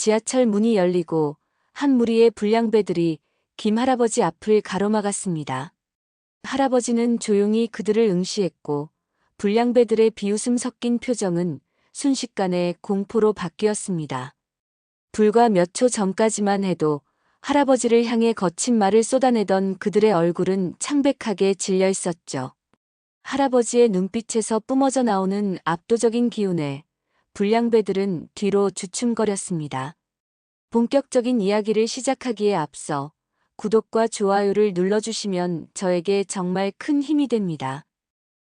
지하철 문이 열리고 한 무리의 불량배들이 김 할아버지 앞을 가로막았습니다. 할아버지는 조용히 그들을 응시했고 불량배들의 비웃음 섞인 표정은 순식간에 공포로 바뀌었습니다. 불과 몇 초 전까지만 해도 할아버지를 향해 거친 말을 쏟아내던 그들의 얼굴은 창백하게 질려 있었죠. 할아버지의 눈빛에서 뿜어져 나오는 압도적인 기운에 불량배들은 뒤로 주춤거렸습니다. 본격적인 이야기를 시작하기에 앞서 구독과 좋아요를 눌러주시면 저에게 정말 큰 힘이 됩니다.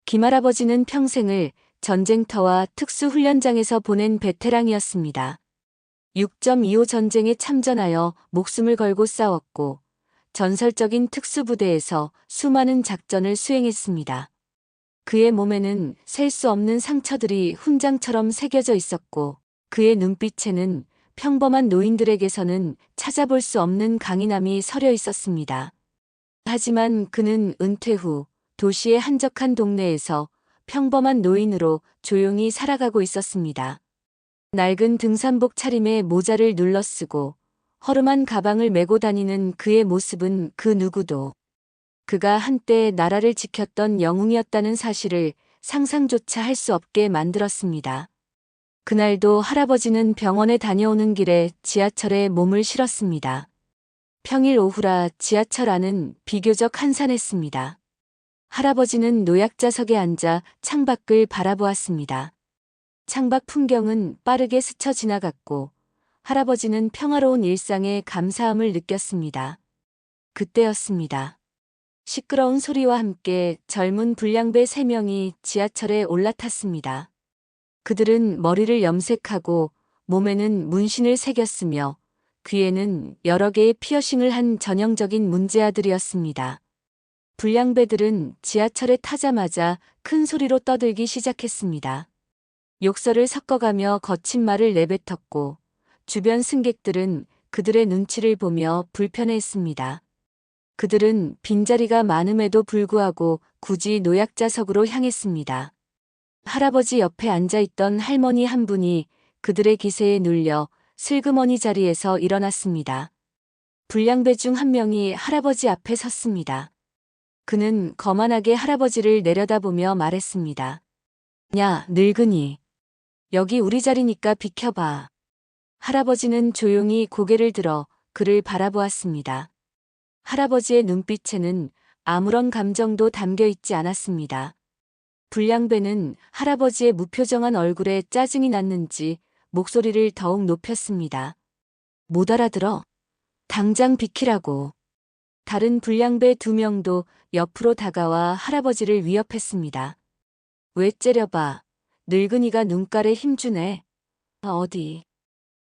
김할아버지는 평생을 전쟁터와 특수훈련장에서 보낸 베테랑이었습니다. 6.25 전쟁에 참전하여 목숨을 걸고 싸웠고 전설적인 특수부대에서 수많은 작전을 수행했습니다. 그의 몸에는 셀 수 없는 상처들이 훈장처럼 새겨져 있었고 그의 눈빛에는 평범한 노인들에게서는 찾아볼 수 없는 강인함이 서려 있었습니다. 하지만 그는 은퇴 후 도시의 한적한 동네에서 평범한 노인으로 조용히 살아가고 있었습니다. 낡은 등산복 차림에 모자를 눌러쓰고 허름한 가방을 메고 다니는 그의 모습은 그 누구도 그가 한때 나라를 지켰던 영웅이었다는 사실을 상상조차 할 수 없게 만들었습니다. 그날도 할아버지는 병원에 다녀오는 길에 지하철에 몸을 실었습니다. 평일 오후라 지하철 안은 비교적 한산했습니다. 할아버지는 노약자석에 앉아 창밖을 바라보았습니다. 창밖 풍경은 빠르게 스쳐 지나갔고 할아버지는 평화로운 일상에 감사함을 느꼈습니다. 그때였습니다. 시끄러운 소리와 함께 젊은 불량배 3명이 지하철에 올라탔습니다. 그들은 머리를 염색하고 몸에는 문신을 새겼으며 귀에는 여러 개의 피어싱을 한 전형적인 문제아들이었습니다. 불량배들은 지하철에 타자마자 큰 소리로 떠들기 시작했습니다. 욕설을 섞어가며 거친 말을 내뱉었고 주변 승객들은 그들의 눈치를 보며 불편해했습니다. 그들은 빈자리가 많음에도 불구하고 굳이 노약자석으로 향했습니다. 할아버지 옆에 앉아있던 할머니 한 분이 그들의 기세에 눌려 슬그머니 자리에서 일어났습니다. 불량배 중 한 명이 할아버지 앞에 섰습니다. 그는 거만하게 할아버지를 내려다보며 말했습니다. 야, 늙은이. 여기 우리 자리니까 비켜봐. 할아버지는 조용히 고개를 들어 그를 바라보았습니다. 할아버지의 눈빛에는 아무런 감정도 담겨 있지 않았습니다. 불량배는 할아버지의 무표정한 얼굴에 짜증이 났는지 목소리를 더욱 높였습니다. 못 알아들어? 당장 비키라고. 다른 불량배 2명도 옆으로 다가와 할아버지를 위협했습니다. 왜 째려봐. 늙은이가 눈깔에 힘주네. 어디.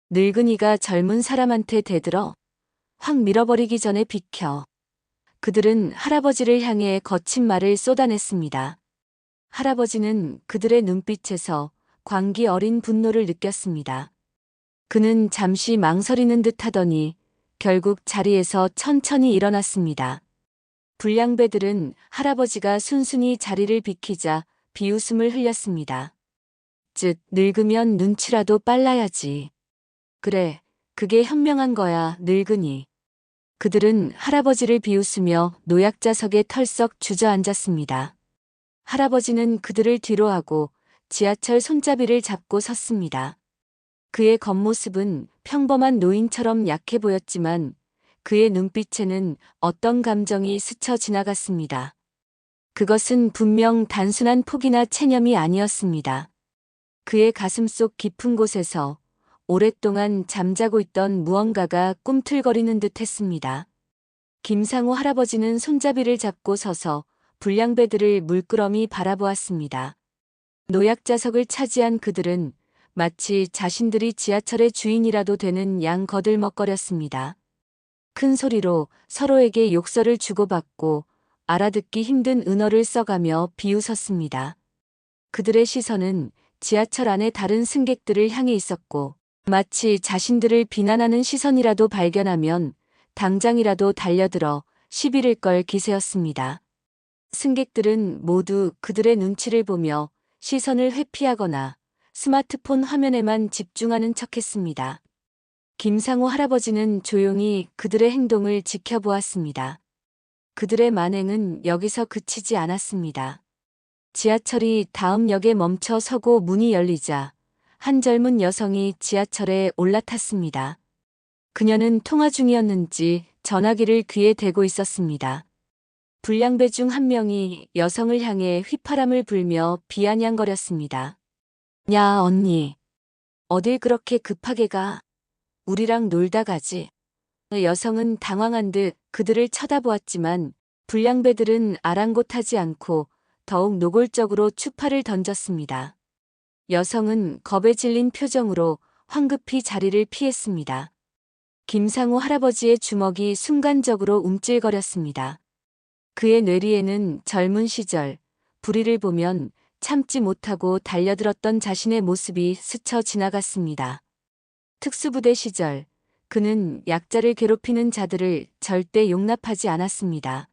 늙은이가 젊은 사람한테 대들어. 확 밀어버리기 전에 비켜. 그들은 할아버지를 향해 거친 말을 쏟아냈습니다. 할아버지는 그들의 눈빛에서 광기 어린 분노를 느꼈습니다. 그는 잠시 망설이는 듯 하더니 결국 자리에서 천천히 일어났습니다. 불량배들은 할아버지가 순순히 자리를 비키자 비웃음을 흘렸습니다. 늙으면 눈치라도 빨라야지. 그래, 그게 현명한 거야, 늙은이. 그들은 할아버지를 비웃으며 노약자석에 털썩 주저앉았습니다. 할아버지는 그들을 뒤로하고 지하철 손잡이를 잡고 섰습니다. 그의 겉모습은 평범한 노인처럼 약해 보였지만 그의 눈빛에는 어떤 감정이 스쳐 지나갔습니다. 그것은 분명 단순한 폭이나 체념이 아니었습니다. 그의 가슴속 깊은 곳에서 오랫동안 잠자고 있던 무언가가 꿈틀거리는 듯 했습니다. 김상우 할아버지는 손잡이를 잡고 서서 불량배들을 물끄러미 바라보았습니다. 노약자석을 차지한 그들은 마치 자신들이 지하철의 주인이라도 되는 양 거들먹거렸습니다. 큰 소리로 서로에게 욕설을 주고받고 알아듣기 힘든 은어를 써가며 비웃었습니다. 그들의 시선은 지하철 안의 다른 승객들을 향해 있었고 마치 자신들을 비난하는 시선이라도 발견하면 당장이라도 달려들어 시비를 걸 기세였습니다. 승객들은 모두 그들의 눈치를 보며 시선을 회피하거나 스마트폰 화면에만 집중하는 척했습니다. 김상우 할아버지는 조용히 그들의 행동을 지켜보았습니다. 그들의 만행은 여기서 그치지 않았습니다. 지하철이 다음 역에 멈춰 서고 문이 열리자 한 젊은 여성이 지하철에 올라탔습니다. 그녀는 통화 중이었는지 전화기를 귀에 대고 있었습니다. 불량배 중 한 명이 여성을 향해 휘파람을 불며 비아냥거렸습니다. 야, 언니. 어딜 그렇게 급하게 가? 우리랑 놀다 가지. 여성은 당황한 듯 그들을 쳐다보았지만 불량배들은 아랑곳하지 않고 더욱 노골적으로 추파를 던졌습니다. 여성은 겁에 질린 표정으로 황급히 자리를 피했습니다. 김상우 할아버지의 주먹이 순간적으로 움찔거렸습니다. 그의 뇌리에는 젊은 시절, 불의를 보면 참지 못하고 달려들었던 자신의 모습이 스쳐 지나갔습니다. 특수부대 시절, 그는 약자를 괴롭히는 자들을 절대 용납하지 않았습니다.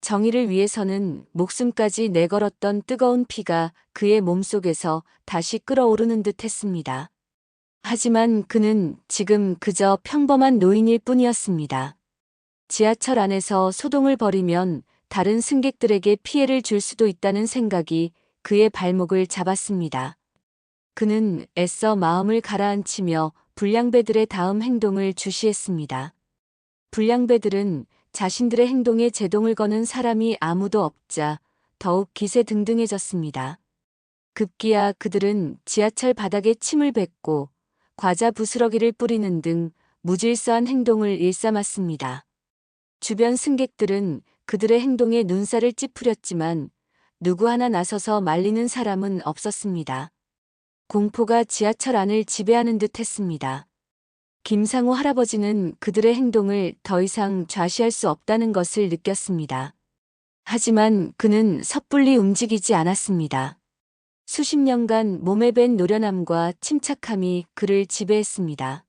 정의를 위해서는 목숨까지 내걸었던 뜨거운 피가 그의 몸속에서 다시 끓어오르는 듯 했습니다. 하지만 그는 지금 그저 평범한 노인일 뿐이었습니다. 지하철 안에서 소동을 벌이면 다른 승객들에게 피해를 줄 수도 있다는 생각이 그의 발목을 잡았습니다. 그는 애써 마음을 가라앉히며 불량배들의 다음 행동을 주시했습니다. 불량배들은 자신들의 행동에 제동을 거는 사람이 아무도 없자 더욱 기세등등해졌습니다. 급기야 그들은 지하철 바닥에 침을 뱉고 과자 부스러기를 뿌리는 등 무질서한 행동을 일삼았습니다. 주변 승객들은 그들의 행동에 눈살을 찌푸렸지만 누구 하나 나서서 말리는 사람은 없었습니다. 공포가 지하철 안을 지배하는 듯 했습니다. 김상우 할아버지는 그들의 행동을 더 이상 좌시할 수 없다는 것을 느꼈습니다. 하지만 그는 섣불리 움직이지 않았습니다. 수십 년간 몸에 밴 노련함과 침착함이 그를 지배했습니다.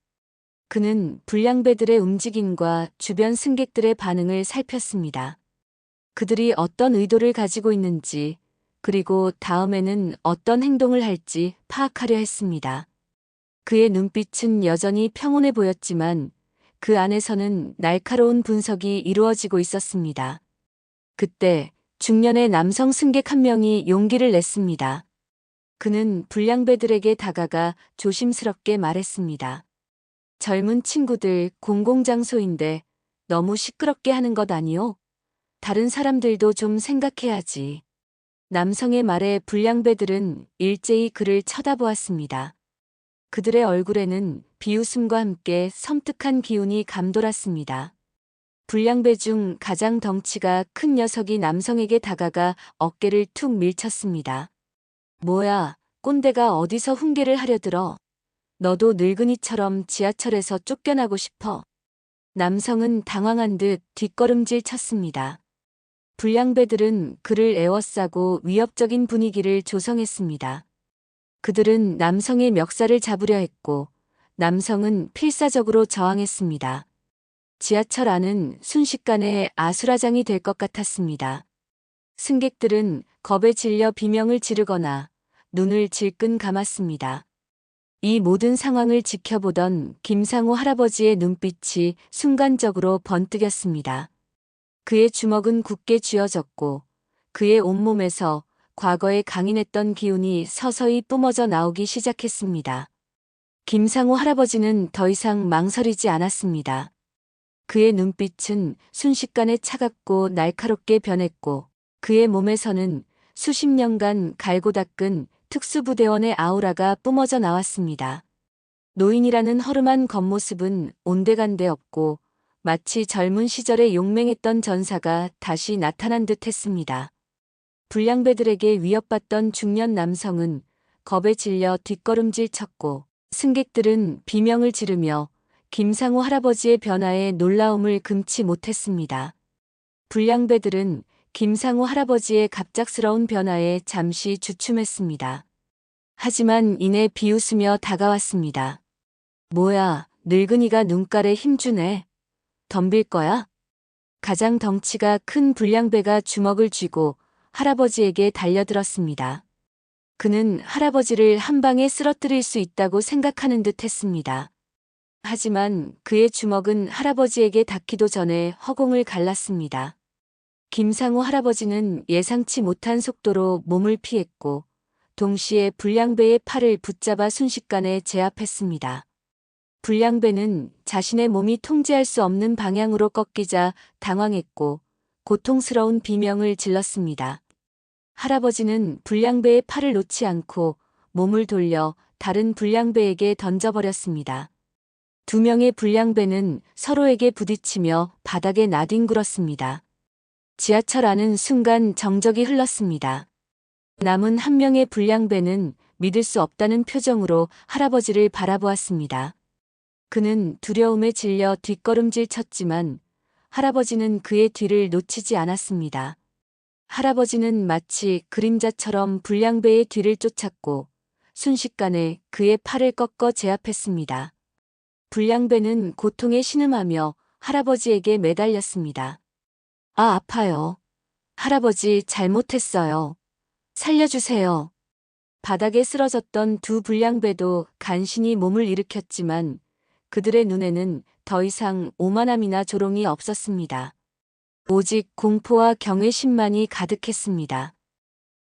그는 불량배들의 움직임과 주변 승객들의 반응을 살폈습니다. 그들이 어떤 의도를 가지고 있는지, 그리고 다음에는 어떤 행동을 할지 파악하려 했습니다. 그의 눈빛은 여전히 평온해 보였지만 그 안에서는 날카로운 분석이 이루어지고 있었습니다. 그때 중년의 남성 승객 한 명이 용기를 냈습니다. 그는 불량배들에게 다가가 조심스럽게 말했습니다. 젊은 친구들, 공공장소인데 너무 시끄럽게 하는 것 아니오? 다른 사람들도 좀 생각해야지. 남성의 말에 불량배들은 일제히 그를 쳐다보았습니다. 그들의 얼굴에는 비웃음과 함께 섬뜩한 기운이 감돌았습니다. 불량배 중 가장 덩치가 큰 녀석이 남성에게 다가가 어깨를 툭 밀쳤습니다. 뭐야, 꼰대가 어디서 훈계를 하려 들어? 너도 늙은이처럼 지하철에서 쫓겨나고 싶어? 남성은 당황한 듯 뒷걸음질 쳤습니다. 불량배들은 그를 에워싸고 위협적인 분위기를 조성했습니다. 그들은 남성의 멱살을 잡으려 했고 남성은 필사적으로 저항했습니다. 지하철 안은 순식간에 아수라장이 될 것 같았습니다. 승객들은 겁에 질려 비명을 지르거나 눈을 질끈 감았습니다. 이 모든 상황을 지켜보던 김상우 할아버지의 눈빛이 순간적으로 번뜩였습니다. 그의 주먹은 굳게 쥐어졌고 그의 온몸에서 과거에 강인했던 기운이 서서히 뿜어져 나오기 시작했습니다. 김상우 할아버지는 더 이상 망설이지 않았습니다. 그의 눈빛은 순식간에 차갑고 날카롭게 변했고 그의 몸에서는 수십 년간 갈고 닦은 특수부대원의 아우라가 뿜어져 나왔습니다. 노인이라는 허름한 겉모습은 온데간데 없고 마치 젊은 시절에 용맹했던 전사가 다시 나타난 듯 했습니다. 불량배들에게 위협받던 중년 남성은 겁에 질려 뒷걸음질 쳤고 승객들은 비명을 지르며 김상우 할아버지의 변화에 놀라움을 금치 못했습니다. 불량배들은 김상우 할아버지의 갑작스러운 변화에 잠시 주춤했습니다. 하지만 이내 비웃으며 다가왔습니다. 뭐야, 늙은이가 눈깔에 힘주네. 덤빌 거야? 가장 덩치가 큰 불량배가 주먹을 쥐고 할아버지에게 달려들었습니다. 그는 할아버지를 한 방에 쓰러뜨릴 수 있다고 생각하는 듯 했습니다. 하지만 그의 주먹은 할아버지에게 닿기도 전에 허공을 갈랐습니다. 김상우 할아버지는 예상치 못한 속도로 몸을 피했고 동시에 불량배의 팔을 붙잡아 순식간에 제압했습니다. 불량배는 자신의 몸이 통제할 수 없는 방향으로 꺾이자 당황했고 고통스러운 비명을 질렀습니다. 할아버지는 불량배의 팔을 놓지 않고 몸을 돌려 다른 불량배에게 던져버렸습니다. 두 명의 불량배는 서로에게 부딪히며 바닥에 나뒹굴었습니다. 지하철 안은 순간 정적이 흘렀습니다. 남은 한 명의 불량배는 믿을 수 없다는 표정으로 할아버지를 바라보았습니다. 그는 두려움에 질려 뒷걸음질 쳤지만 할아버지는 그의 뒤를 놓치지 않았습니다. 할아버지는 마치 그림자처럼 불량배의 뒤를 쫓았고 순식간에 그의 팔을 꺾어 제압했습니다. 불량배는 고통에 신음하며 할아버지에게 매달렸습니다. 아, 아파요. 할아버지 잘못했어요. 살려주세요. 바닥에 쓰러졌던 두 불량배도 간신히 몸을 일으켰지만 그들의 눈에는 더 이상 오만함이나 조롱이 없었습니다. 오직 공포와 경외심만이 가득했습니다.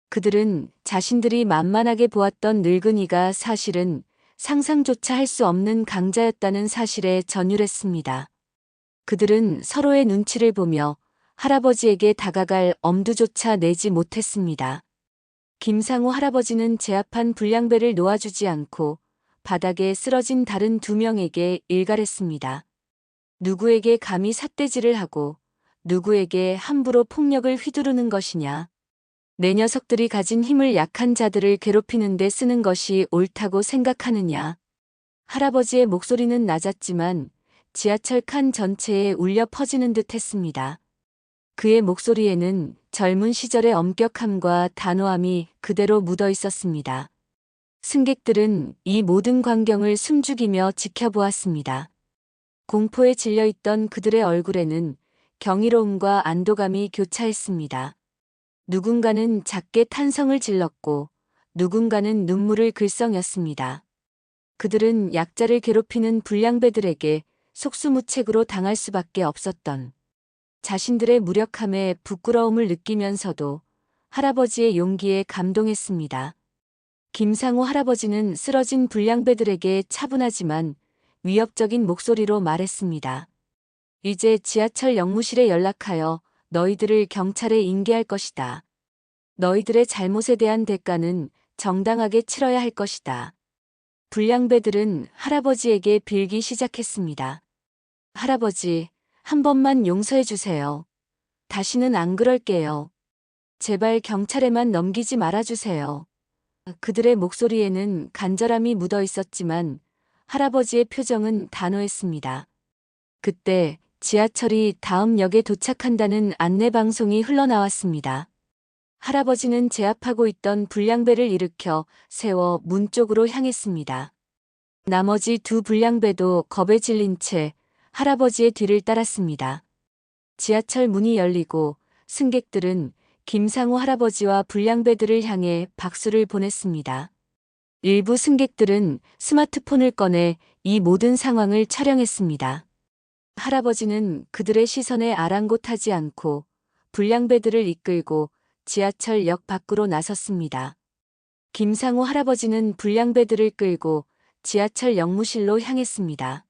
그들은 자신들이 만만하게 보았던 늙은이가 사실은 상상조차 할 수 없는 강자였다는 사실에 전율했습니다. 그들은 서로의 눈치를 보며 할아버지에게 다가갈 엄두조차 내지 못했습니다. 김상우 할아버지는 제압한 불량배를 놓아주지 않고 바닥에 쓰러진 다른 두 명에게 일갈했습니다. 누구에게 감히 삿대질을 하고 누구에게 함부로 폭력을 휘두르는 것이냐. 내 녀석들이 가진 힘을 약한 자들을 괴롭히는 데 쓰는 것이 옳다고 생각하느냐. 할아버지의 목소리는 낮았지만 지하철 칸 전체에 울려 퍼지는 듯 했습니다. 그의 목소리에는 젊은 시절의 엄격함과 단호함이 그대로 묻어 있었습니다. 승객들은 이 모든 광경을 숨죽이며 지켜보았습니다. 공포에 질려있던 그들의 얼굴에는 경이로움과 안도감이 교차했습니다. 누군가는 작게 탄성을 질렀고 누군가는 눈물을 글썽였습니다. 그들은 약자를 괴롭히는 불량배들에게 속수무책으로 당할 수밖에 없었던 자신들의 무력함에 부끄러움을 느끼면서도 할아버지의 용기에 감동했습니다. 김상우 할아버지는 쓰러진 불량배들에게 차분하지만 위협적인 목소리로 말했습니다. 이제 지하철 역무실에 연락하여 너희들을 경찰에 인계할 것이다. 너희들의 잘못에 대한 대가는 정당하게 치러야 할 것이다. 불량배들은 할아버지에게 빌기 시작했습니다. 할아버지, 한 번만 용서해 주세요. 다시는 안 그럴게요. 제발 경찰에만 넘기지 말아주세요. 그들의 목소리에는 간절함이 묻어 있었지만 할아버지의 표정은 단호했습니다. 그때 지하철이 다음 역에 도착한다는 안내방송이 흘러나왔습니다. 할아버지는 제압하고 있던 불량배를 일으켜 세워 문 쪽으로 향했습니다. 나머지 두 불량배도 겁에 질린 채 할아버지의 뒤를 따랐습니다. 지하철 문이 열리고 승객들은 김상우 할아버지와 불량배들을 향해 박수를 보냈습니다. 일부 승객들은 스마트폰을 꺼내 이 모든 상황을 촬영했습니다. 할아버지는 그들의 시선에 아랑곳하지 않고 불량배들을 이끌고 지하철역 밖으로 나섰습니다. 김상우 할아버지는 불량배들을 끌고 지하철 역무실로 향했습니다.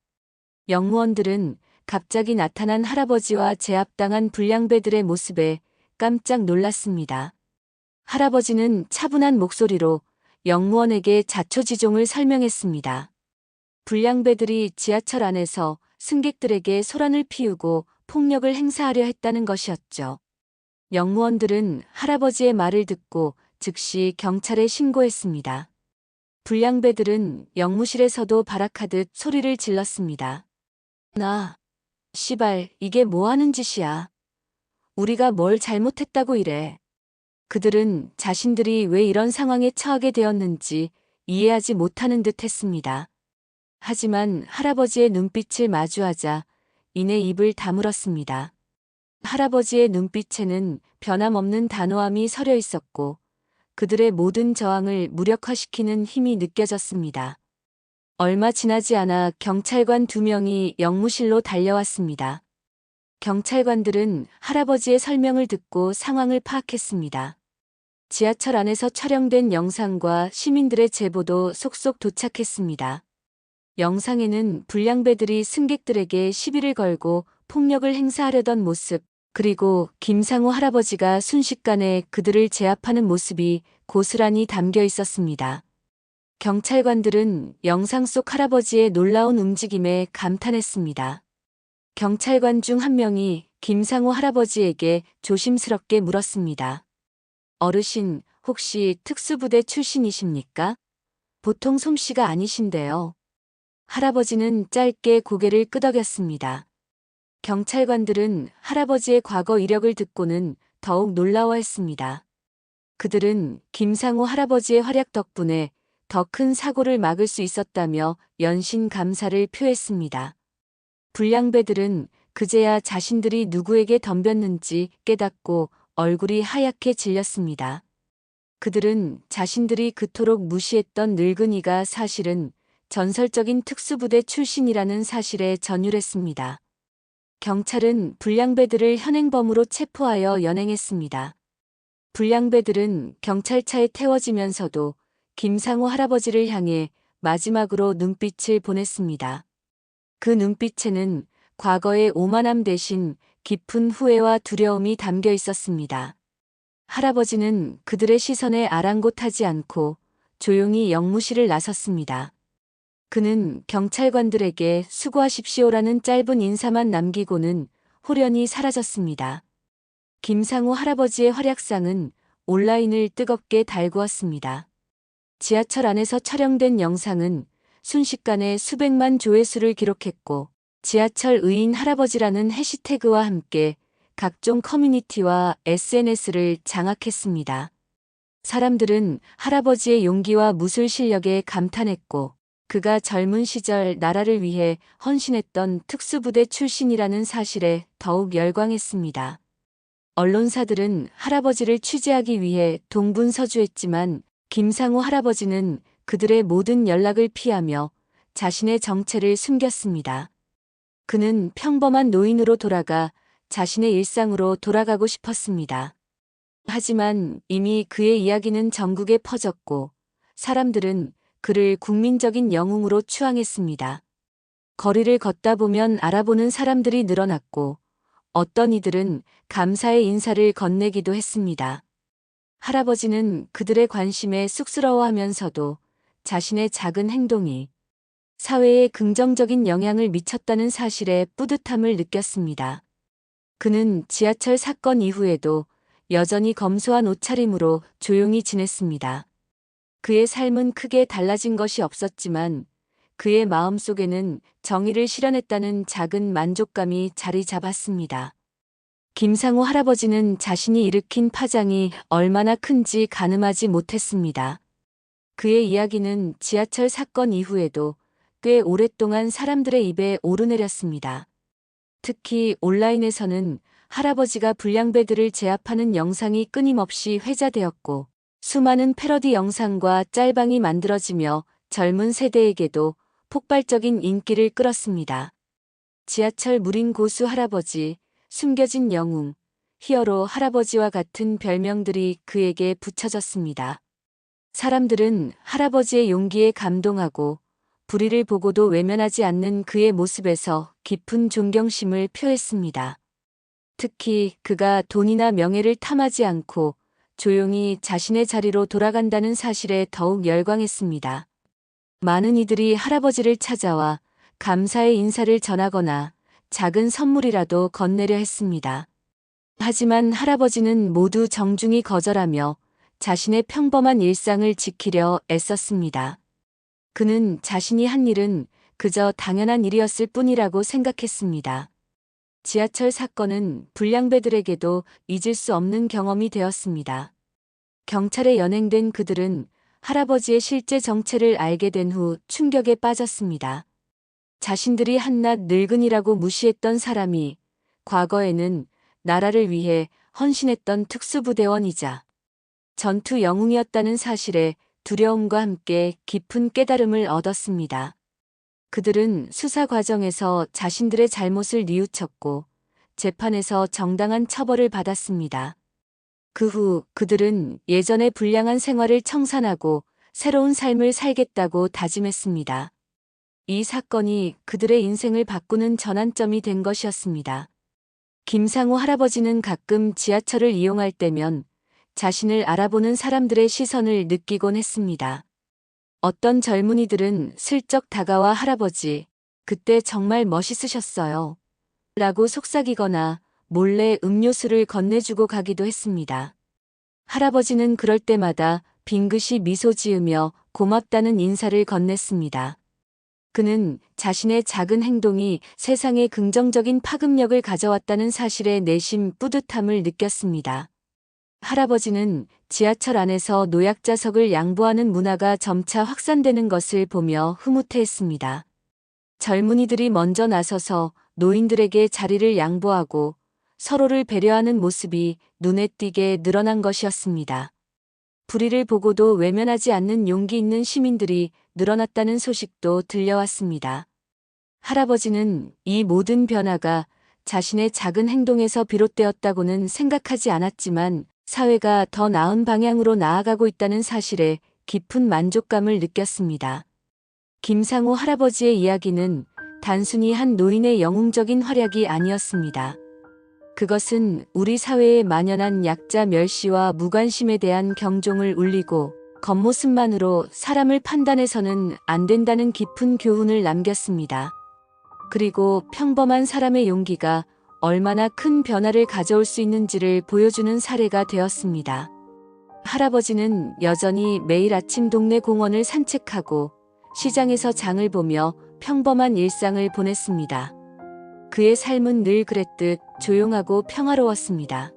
역무원들은 갑자기 나타난 할아버지와 제압당한 불량배들의 모습에 깜짝 놀랐습니다. 할아버지는 차분한 목소리로 역무원에게 자초지종을 설명했습니다. 불량배들이 지하철 안에서 승객들에게 소란을 피우고 폭력을 행사하려 했다는 것이었죠. 역무원들은 할아버지의 말을 듣고 즉시 경찰에 신고했습니다. 불량배들은 역무실에서도 발악하듯 소리를 질렀습니다. 씨발, 이게 뭐 하는 짓이야. 우리가 뭘 잘못했다고 이래. 그들은 자신들이 왜 이런 상황에 처하게 되었는지 이해하지 못하는 듯 했습니다. 하지만 할아버지의 눈빛을 마주하자 이내 입을 다물었습니다. 할아버지의 눈빛에는 변함없는 단호함이 서려 있었고 그들의 모든 저항을 무력화시키는 힘이 느껴졌습니다. 얼마 지나지 않아 경찰관 2명이 영무실로 달려왔습니다. 경찰관들은 할아버지의 설명을 듣고 상황을 파악했습니다. 지하철 안에서 촬영된 영상과 시민들의 제보도 속속 도착했습니다. 영상에는 불량배들이 승객들에게 시비를 걸고 폭력을 행사하려던 모습, 그리고 김상우 할아버지가 순식간에 그들을 제압하는 모습이 고스란히 담겨 있었습니다. 경찰관들은 영상 속 할아버지의 놀라운 움직임에 감탄했습니다. 경찰관 중 한 명이 김상우 할아버지에게 조심스럽게 물었습니다. 어르신, 혹시 특수부대 출신이십니까? 보통 솜씨가 아니신데요. 할아버지는 짧게 고개를 끄덕였습니다. 경찰관들은 할아버지의 과거 이력을 듣고는 더욱 놀라워했습니다. 그들은 김상우 할아버지의 활약 덕분에 더 큰 사고를 막을 수 있었다며 연신 감사를 표했습니다. 불량배들은 그제야 자신들이 누구에게 덤볐는지 깨닫고 얼굴이 하얗게 질렸습니다. 그들은 자신들이 그토록 무시했던 늙은이가 사실은 전설적인 특수부대 출신이라는 사실에 전율했습니다. 경찰은 불량배들을 현행범으로 체포하여 연행했습니다. 불량배들은 경찰차에 태워지면서도 김상우 할아버지를 향해 마지막으로 눈빛을 보냈습니다. 그 눈빛에는 과거의 오만함 대신 깊은 후회와 두려움이 담겨 있었습니다. 할아버지는 그들의 시선에 아랑곳하지 않고 조용히 영무실을 나섰습니다. 그는 경찰관들에게 수고하십시오라는 짧은 인사만 남기고는 홀연히 사라졌습니다. 김상우 할아버지의 활약상은 온라인을 뜨겁게 달구었습니다. 지하철 안에서 촬영된 영상은 순식간에 수백만 조회수를 기록했고 지하철 의인 할아버지라는 해시태그와 함께 각종 커뮤니티와 SNS를 장악했습니다. 사람들은 할아버지의 용기와 무술 실력에 감탄했고 그가 젊은 시절 나라를 위해 헌신했던 특수부대 출신이라는 사실에 더욱 열광했습니다. 언론사들은 할아버지를 취재하기 위해 동분서주했지만 김상우 할아버지는 그들의 모든 연락을 피하며 자신의 정체를 숨겼습니다. 그는 평범한 노인으로 돌아가 자신의 일상으로 돌아가고 싶었습니다. 하지만 이미 그의 이야기는 전국에 퍼졌고 사람들은 그를 국민적인 영웅으로 추앙했습니다. 거리를 걷다 보면 알아보는 사람들이 늘어났고 어떤 이들은 감사의 인사를 건네기도 했습니다. 할아버지는 그들의 관심에 쑥스러워하면서도 자신의 작은 행동이 사회에 긍정적인 영향을 미쳤다는 사실에 뿌듯함을 느꼈습니다. 그는 지하철 사건 이후에도 여전히 검소한 옷차림으로 조용히 지냈습니다. 그의 삶은 크게 달라진 것이 없었지만 그의 마음속에는 정의를 실현했다는 작은 만족감이 자리 잡았습니다. 김상우 할아버지는 자신이 일으킨 파장이 얼마나 큰지 가늠하지 못했습니다. 그의 이야기는 지하철 사건 이후에도 꽤 오랫동안 사람들의 입에 오르내렸습니다. 특히 온라인에서는 할아버지가 불량배들을 제압하는 영상이 끊임없이 회자되었고 수많은 패러디 영상과 짤방이 만들어지며 젊은 세대에게도 폭발적인 인기를 끌었습니다. 지하철 무린 고수 할아버지, 숨겨진 영웅, 히어로 할아버지와 같은 별명들이 그에게 붙여졌습니다. 사람들은 할아버지의 용기에 감동하고 불의를 보고도 외면하지 않는 그의 모습에서 깊은 존경심을 표했습니다. 특히 그가 돈이나 명예를 탐하지 않고 조용히 자신의 자리로 돌아간다는 사실에 더욱 열광했습니다. 많은 이들이 할아버지를 찾아와 감사의 인사를 전하거나 작은 선물이라도 건네려 했습니다. 하지만 할아버지는 모두 정중히 거절하며 자신의 평범한 일상을 지키려 애썼습니다. 그는 자신이 한 일은 그저 당연한 일이었을 뿐이라고 생각했습니다. 지하철 사건은 불량배들에게도 잊을 수 없는 경험이 되었습니다. 경찰에 연행된 그들은 할아버지의 실제 정체를 알게 된 후 충격에 빠졌습니다. 자신들이 한낱 늙은이라고 무시했던 사람이 과거에는 나라를 위해 헌신했던 특수부대원이자 전투 영웅이었다는 사실에 두려움과 함께 깊은 깨달음을 얻었습니다. 그들은 수사 과정에서 자신들의 잘못을 뉘우쳤고 재판에서 정당한 처벌을 받았습니다. 그 후 그들은 예전의 불량한 생활을 청산하고 새로운 삶을 살겠다고 다짐했습니다. 이 사건이 그들의 인생을 바꾸는 전환점이 된 것이었습니다. 김상우 할아버지는 가끔 지하철을 이용할 때면 자신을 알아보는 사람들의 시선을 느끼곤 했습니다. 어떤 젊은이들은 슬쩍 다가와 할아버지, 그때 정말 멋있으셨어요. 라고 속삭이거나 몰래 음료수를 건네주고 가기도 했습니다. 할아버지는 그럴 때마다 빙긋이 미소 지으며 고맙다는 인사를 건넸습니다. 그는 자신의 작은 행동이 세상에 긍정적인 파급력을 가져왔다는 사실에 내심 뿌듯함을 느꼈습니다. 할아버지는 지하철 안에서 노약자석을 양보하는 문화가 점차 확산되는 것을 보며 흐뭇해했습니다. 젊은이들이 먼저 나서서 노인들에게 자리를 양보하고 서로를 배려하는 모습이 눈에 띄게 늘어난 것이었습니다. 불의를 보고도 외면하지 않는 용기 있는 시민들이 늘어났다는 소식도 들려왔습니다. 할아버지는 이 모든 변화가 자신의 작은 행동에서 비롯되었다고는 생각하지 않았지만 사회가 더 나은 방향으로 나아가고 있다는 사실에 깊은 만족감을 느꼈습니다. 김상우 할아버지의 이야기는 단순히 한 노인의 영웅적인 활약이 아니었습니다. 그것은 우리 사회에 만연한 약자 멸시와 무관심에 대한 경종을 울리고 겉모습만으로 사람을 판단해서는 안 된다는 깊은 교훈을 남겼습니다. 그리고 평범한 사람의 용기가 얼마나 큰 변화를 가져올 수 있는지를 보여주는 사례가 되었습니다. 할아버지는 여전히 매일 아침 동네 공원을 산책하고 시장에서 장을 보며 평범한 일상을 보냈습니다. 그의 삶은 늘 그랬듯 조용하고 평화로웠습니다.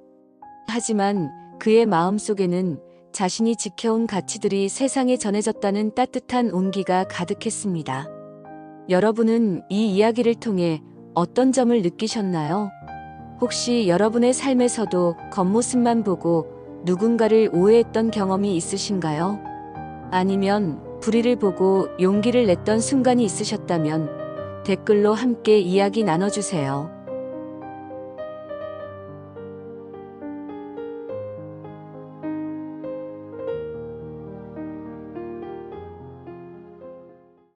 하지만 그의 마음속에는 자신이 지켜온 가치들이 세상에 전해졌다는 따뜻한 온기가 가득했습니다. 여러분은 이 이야기를 통해 어떤 점을 느끼셨나요? 혹시 여러분의 삶에서도 겉모습만 보고 누군가를 오해했던 경험이 있으신가요? 아니면 불의를 보고 용기를 냈던 순간이 있으셨다면 댓글로 함께 이야기 나눠주세요.